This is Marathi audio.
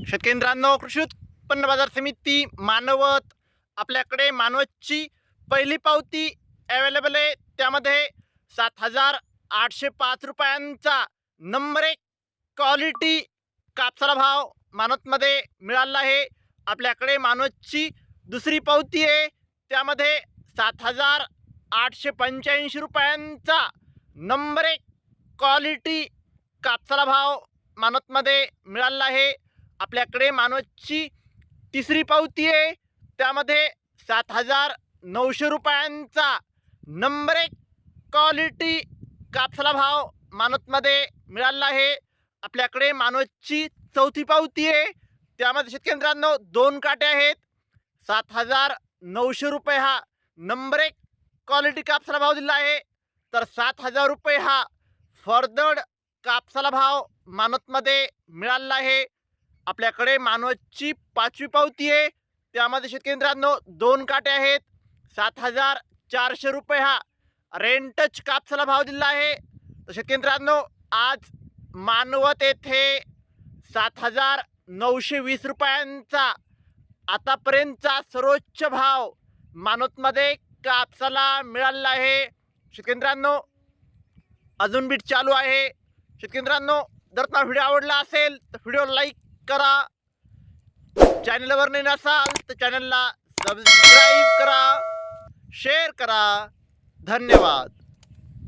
शेतकऱ्यांनो, कृषी उत्पन्न बाजार समिती मानवत आपल्याकडे मानवतची पहिली पावती अवेलेबल आहे। त्यामध्ये 7,805 रुपयांचा नंबर 1 क्वालिटी कापसाला भाव मानवतमध्ये मिळाला आहे। आपल्याकडे मानवतची दुसरी पावती आहे, त्यामध्ये 7,885 रुपयांचा नंबर 1 क्वालिटी कापसाला भाव मानवतमध्ये मिळाला आहे। आपल्याकडे मानवतची तिसरी पावती आहे, त्यामध्ये 7,900 रुपयांचा नंबर 1 क्वालिटी कापसाला भाव मानवतमध्ये मिळाला आहे। आपल्याकडे मानवतची चौथी पावती आहे, त्यामध्ये शेतकऱ्यांनो 2 काटे आहेत। 7,900 रुपये हा नंबर 1 क्वालिटी कापसाला भाव दिला आहे, तर 7,000 रुपये हा फरदड कापसाला भाव मानवतमध्ये मिळाला आहे। आपल्याकडे मानवतची पाचवी पावती आहे, त्यामध्ये शेतकऱ्यांनो 2 काटे आहेत। 7,400 रुपये हा रेंटच कापसाला भाव दिला आहे। तर शेतकऱ्यांनो, आज मानवत येथे 7,920 रुपयांचा आतापर्यंतचा सर्वोच्च भाव मानवतमध्ये कापसाला मिळाला आहे। शेतकऱ्यांनो, अजून बीट चालू आहे। शेतकऱ्यांनो, जर तुम्हाला व्हिडिओ आवडला असेल तर व्हिडिओ लाईक करा, चॅनलवर नवीन असाल तर चॅनलला सबस्क्राईब करा, शेअर करा। धन्यवाद।